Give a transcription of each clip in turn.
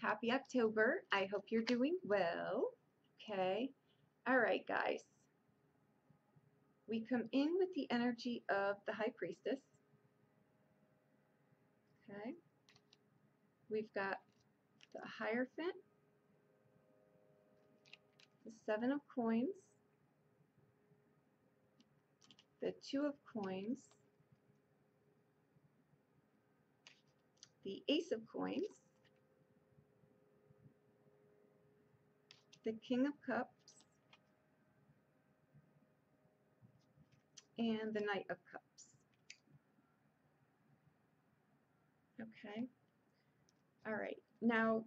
Happy October. I hope you're doing well. Okay. All right, guys. We come in with the energy of the High Priestess. Okay. We've got the Hierophant, the Seven of Coins, the Two of Coins, the Ace of Coins, the King of Cups, and the Knight of Cups. Okay. All right. Now,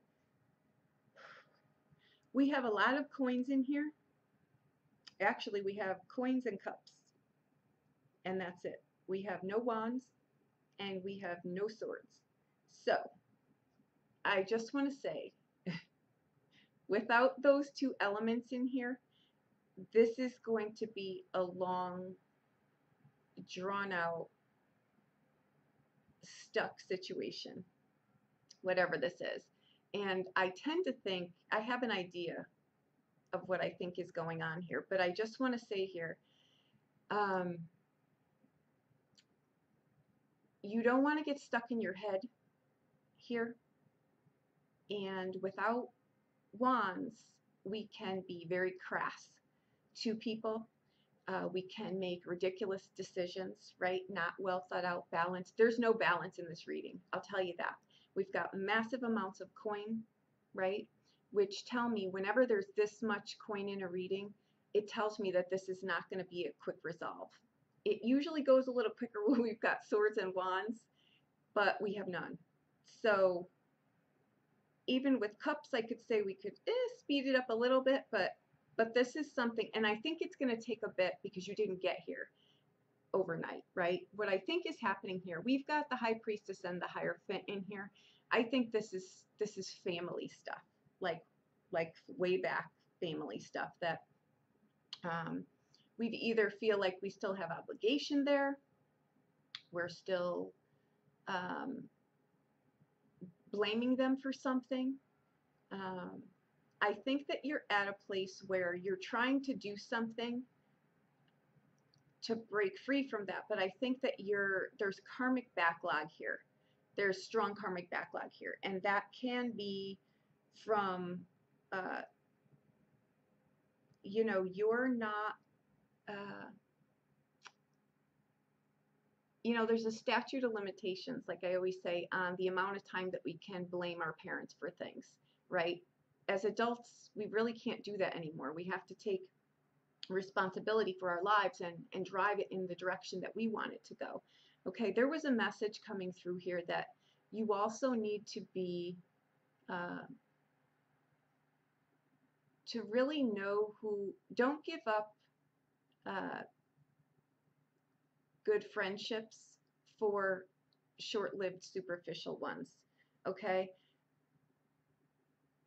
we have a lot of coins in here. Actually, we have coins and cups, and that's it. We have no wands, and we have no swords. So, I just want to say, without those two elements in here, this is going to be a long, drawn out, stuck situation, whatever this is. And I tend to think, I have an idea of what I think is going on here, but I just want to say here, you don't want to get stuck in your head here. And without wands, we can be very crass to people. We can make ridiculous decisions, right? Not well thought out, balance. There's no balance in this reading, I'll tell you that. We've got massive amounts of coin, right? Which tell me whenever there's this much coin in a reading, it tells me that this is not going to be a quick resolve. It usually goes a little quicker when we've got swords and wands, but we have none. So even with cups, I could say we could speed it up a little bit, but this is something, and I think it's going to take a bit because you didn't get here overnight, right? What I think is happening here, we've got the High Priestess and the Hierophant in here. I think this is family stuff, like way back family stuff that we either feel like we still have obligation there, we're still blaming them for something. I think that you're at a place where you're trying to do something to break free from that, but I think that there's karmic backlog here. There's strong karmic backlog here, and that can be from, you know, you're not, you know, there's a statute of limitations, like I always say, on the amount of time that we can blame our parents for things, right? As adults, we really can't do that anymore. We have to take responsibility for our lives and drive it in the direction that we want it to go. Okay, there was a message coming through here that you also need to be, to really know who, don't give up good friendships for short-lived superficial ones, okay?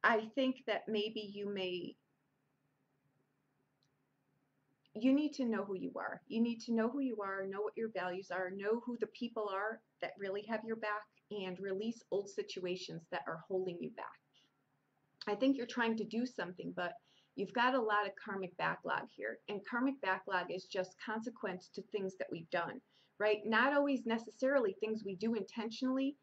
I think that maybe you need to know who you are. You need to know who you are, know what your values are, know who the people are that really have your back, and release old situations that are holding you back. I think you're trying to do something, but you've got a lot of karmic backlog here. And karmic backlog is just consequence to things that we've done, right? Not always necessarily things we do intentionally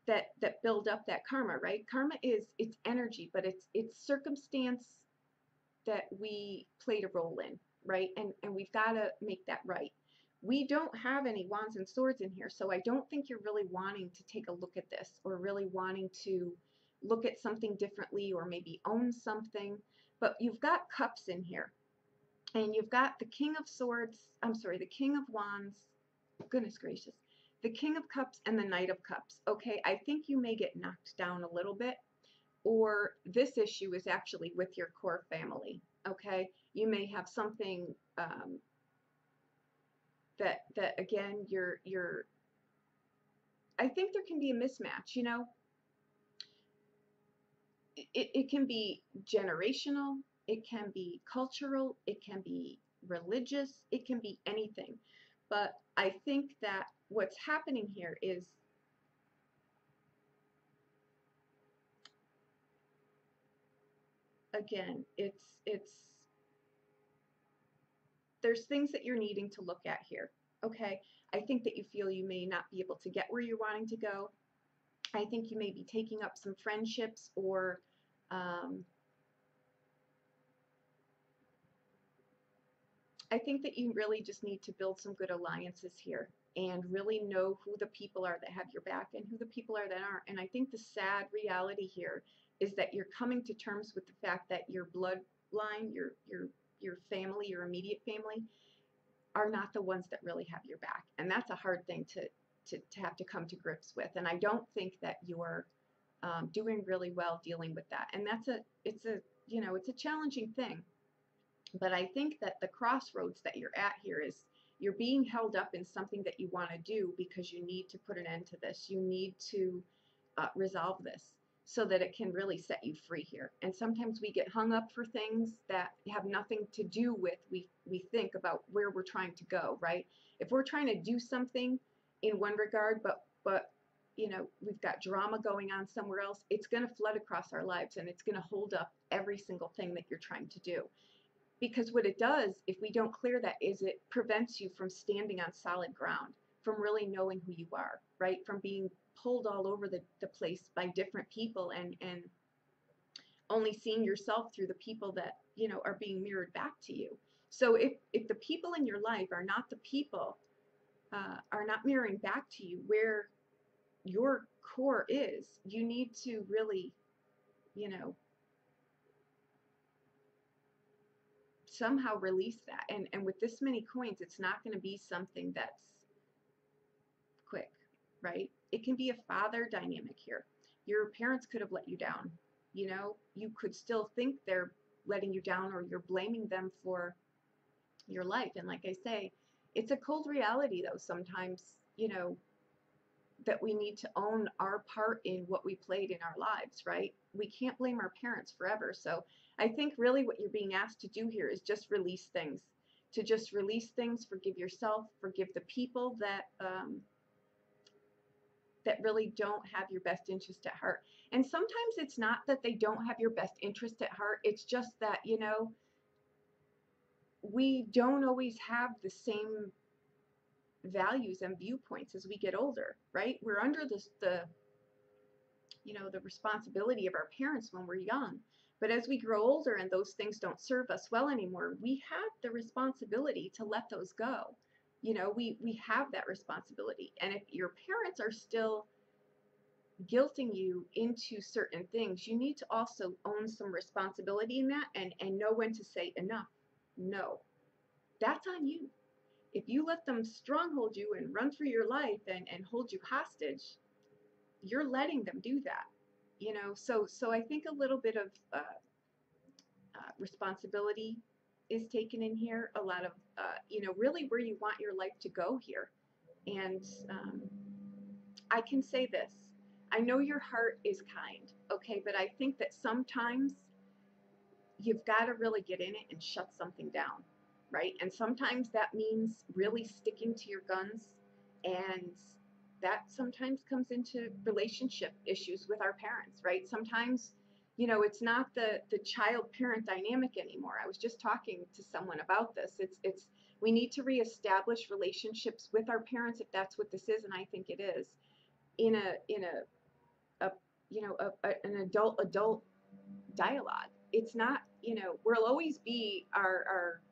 that build up that karma, right? Karma it's energy, but it's circumstance that we played a role in, right? And we've got to make that right. We don't have any wands and swords in here, so I don't think you're really wanting to take a look at this, or really wanting to look at something differently, or maybe own something. But you've got cups in here, and you've got the King of Swords, I'm sorry, the King of Wands, goodness gracious, the King of Cups and the Knight of Cups. Okay, I think you may get knocked down a little bit, or this issue is actually with your core family. Okay, you may have something that again you're I think there can be a mismatch, you know. It can be generational, it can be cultural, it can be religious, it can be anything. But I think that what's happening here is again, there's things that you're needing to look at here. Okay, I think that you feel you may not be able to get where you're wanting to go. I think you may be taking up some friendships, or I think that you really just need to build some good alliances here and really know who the people are that have your back and who the people are that aren't. And I think the sad reality here is that you're coming to terms with the fact that your bloodline, your family, your immediate family, are not the ones that really have your back. And that's a hard thing to have to come to grips with. And I don't think that you're doing really well dealing with that. And it's a challenging thing. But I think that the crossroads that you're at here is you're being held up in something that you want to do because you need to put an end to this. You need to resolve this so that it can really set you free here. And sometimes we get hung up for things that have nothing to do with, we think about where we're trying to go, right? If we're trying to do something in one regard, but we've got drama going on somewhere else, it's going to flood across our lives and it's going to hold up every single thing that you're trying to do. Because what it does, if we don't clear that, is it prevents you from standing on solid ground, from really knowing who you are, right? From being pulled all over the place by different people and only seeing yourself through the people that, are being mirrored back to you. So if the people in your life are not the people, are not mirroring back to you where your core is, you need to really, somehow release that. And with this many coins, it's not going to be something that's quick, right? It can be a father dynamic here. Your parents could have let you down. You could still think they're letting you down, or you're blaming them for your life. And like I say, it's a cold reality though sometimes, that we need to own our part in what we played in our lives, right? We can't blame our parents forever. So I think really what you're being asked to do here is just release things, forgive yourself, forgive the people that really don't have your best interest at heart. And sometimes it's not that they don't have your best interest at heart. It's just that, we don't always have the same values and viewpoints as we get older, right? We're under the responsibility of our parents when we're young. But as we grow older and those things don't serve us well anymore, we have the responsibility to let those go. We have that responsibility. And if your parents are still guilting you into certain things, you need to also own some responsibility in that and know when to say enough. No, that's on you. If you let them stronghold you and run through your life and hold you hostage, you're letting them do that. So I think a little bit of responsibility is taken in here, a lot of really where you want your life to go here. And I can say this, I know your heart is kind, okay, but I think that sometimes you've got to really get in it and shut something down, right? And sometimes that means really sticking to your guns, and that sometimes comes into relationship issues with our parents, right? Sometimes, it's not the child-parent dynamic anymore. I was just talking to someone about this. It's we need to reestablish relationships with our parents if that's what this is, and I think it is, in an adult dialogue. It's not, we'll always be our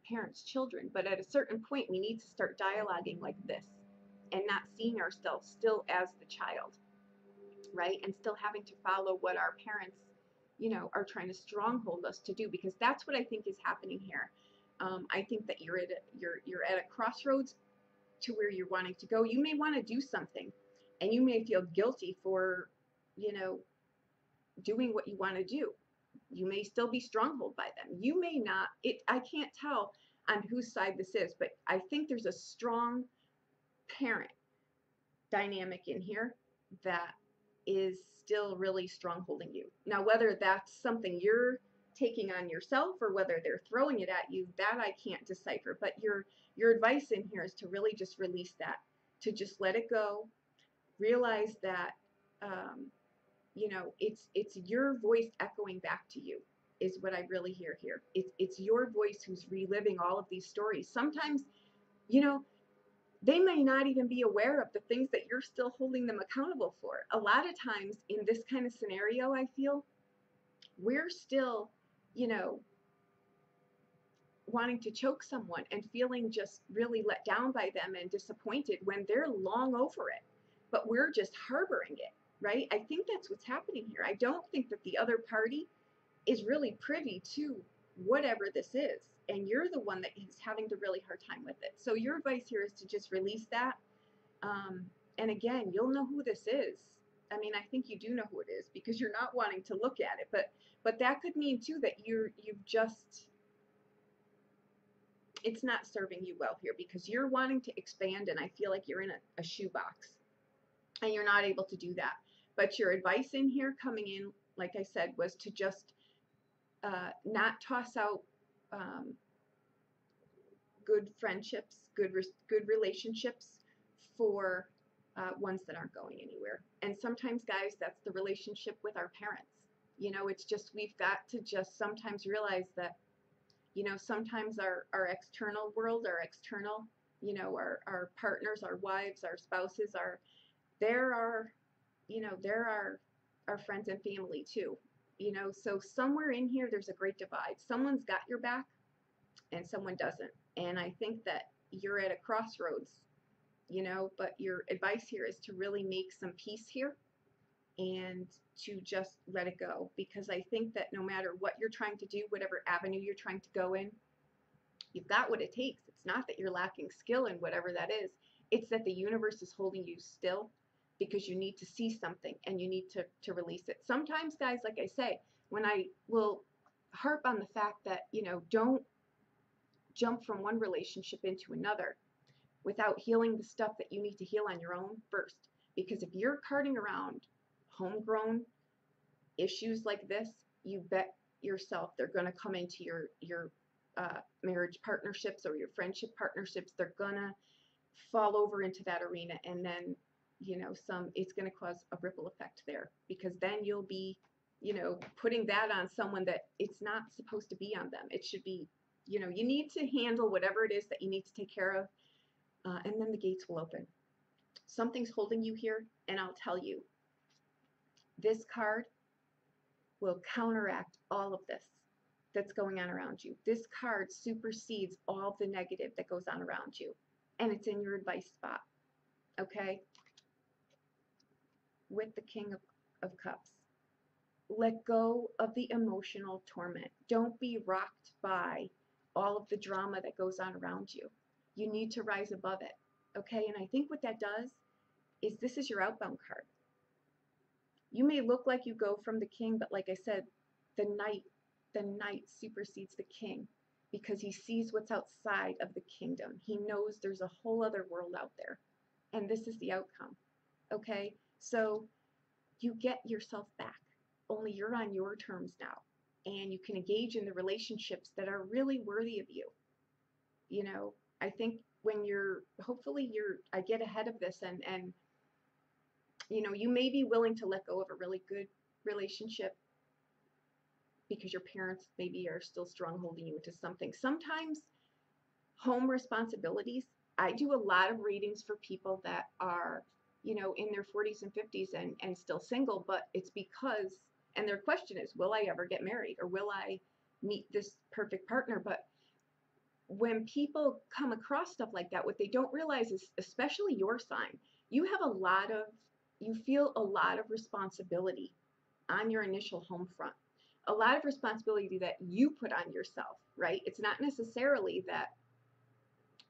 parents' children, but at a certain point we need to start dialoguing like this and not seeing ourselves still as the child, right? And still having to follow what our parents, are trying to stronghold us to do, because that's what I think is happening here. I think that you're at a crossroads to where you're wanting to go. You may want to do something and you may feel guilty for, doing what you want to do. You may still be stronghold by them. You may not. I can't tell on whose side this is, but I think there's a strong parent dynamic in here that is still really strongholding you. Now, whether that's something you're taking on yourself or whether they're throwing it at you, that I can't decipher. But your advice in here is to really just release that, to just let it go, realize that it's your voice echoing back to you. is what I really hear here. It's your voice who's reliving all of these stories. Sometimes, you know, they may not even be aware of the things that you're still holding them accountable for. A lot of times in this kind of scenario, I feel we're still, you know, wanting to choke someone and feeling just really let down by them and disappointed when they're long over it. But we're just harboring it, right? I think that's what's happening here. I don't think that the other party is really privy to whatever this is. And you're the one that is having the really hard time with it. So your advice here is to just release that. And again, you'll know who this is. I mean, I think you do know who it is because you're not wanting to look at it. But that could mean too that you've just, it's not serving you well here because you're wanting to expand, and I feel like you're in a shoebox and you're not able to do that. But your advice in here coming in, like I said, was to just not toss out good friendships, good relationships for ones that aren't going anywhere. And sometimes, guys, that's the relationship with our parents. You know, it's just we've got to just sometimes realize that, you know, sometimes our external world, our external, you know, our partners, our wives, our spouses, there are, you know, there are our friends and family too. You know, so somewhere in here, there's a great divide. Someone's got your back and someone doesn't. And I think that you're at a crossroads, you know, but your advice here is to really make some peace here and to just let it go. Because I think that no matter what you're trying to do, whatever avenue you're trying to go in, you've got what it takes. It's not that you're lacking skill in whatever that is. It's that the universe is holding you still because you need to see something and you need to release it. Sometimes, guys, like I say, when I will harp on the fact that, you know, don't jump from one relationship into another without healing the stuff that you need to heal on your own first. Because if you're carting around homegrown issues like this, you bet yourself they're going to come into your marriage partnerships or your friendship partnerships. They're going to fall over into that arena, and then, you know, it's going to cause a ripple effect there, because then you'll be, you know, putting that on someone that it's not supposed to be on them. It should be, you know, you need to handle whatever it is that you need to take care of, and then the gates will open. Something's holding you here, and I'll tell you, this card will counteract all of this that's going on around you. This card supersedes all the negative that goes on around you, and it's in your advice spot, okay? With the King of Cups. Let go of the emotional torment. Don't be rocked by all of the drama that goes on around you. You need to rise above it, okay? And I think what that does is this is your outbound card. You may look like you go from the king, but like I said, the knight supersedes the king because he sees what's outside of the kingdom. He knows there's a whole other world out there, and this is the outcome, okay? So you get yourself back, only you're on your terms now, and you can engage in the relationships that are really worthy of you. You know, I think when hopefully I get ahead of this, and you know, you may be willing to let go of a really good relationship because your parents maybe are still strongholding you into something. Sometimes home responsibilities, I do a lot of readings for people that are, you know, in their 40s and 50s and still single, but it's because, and their question is, will I ever get married, or will I meet this perfect partner? But when people come across stuff like that, what they don't realize is, especially your sign, you feel a lot of responsibility on your initial home front. A lot of responsibility that you put on yourself, right? It's not necessarily that,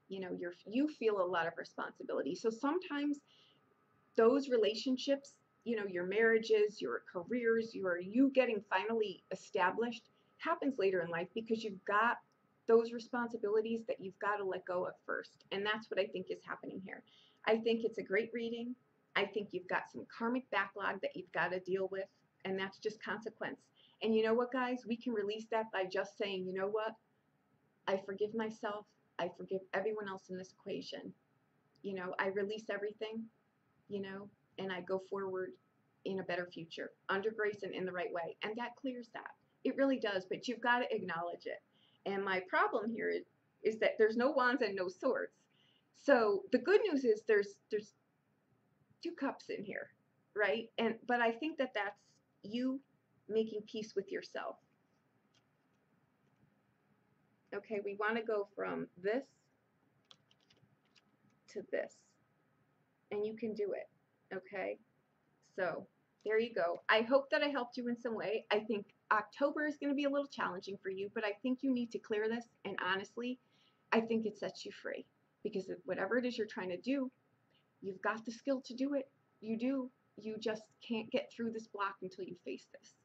you know, you feel a lot of responsibility. So sometimes those relationships, you know, your marriages, your careers, you getting finally established happens later in life because you've got those responsibilities that you've got to let go of first. And that's what I think is happening here. I think it's a great reading. I think you've got some karmic backlog that you've got to deal with, and that's just consequence. And you know what, guys? We can release that by just saying, you know what? I forgive myself. I forgive everyone else in this equation. You know, I release everything, you know, and I go forward in a better future, under grace and in the right way. And that clears that. It really does, but you've got to acknowledge it. And my problem here is that there's no wands and no swords. So the good news is there's two cups in here, right? And but I think that that's you making peace with yourself. Okay, we want to go from this to this, and you can do it. Okay, so there you go. I hope that I helped you in some way. I think October is going to be a little challenging for you, but I think you need to clear this, and honestly, I think it sets you free, because whatever it is you're trying to do, you've got the skill to do it. You do. You just can't get through this block until you face this.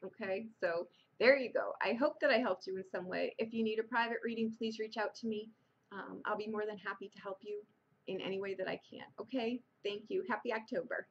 Okay, so there you go. I hope that I helped you in some way. If you need a private reading, please reach out to me. I'll be more than happy to help you in any way that I can. Okay, thank you. Happy October.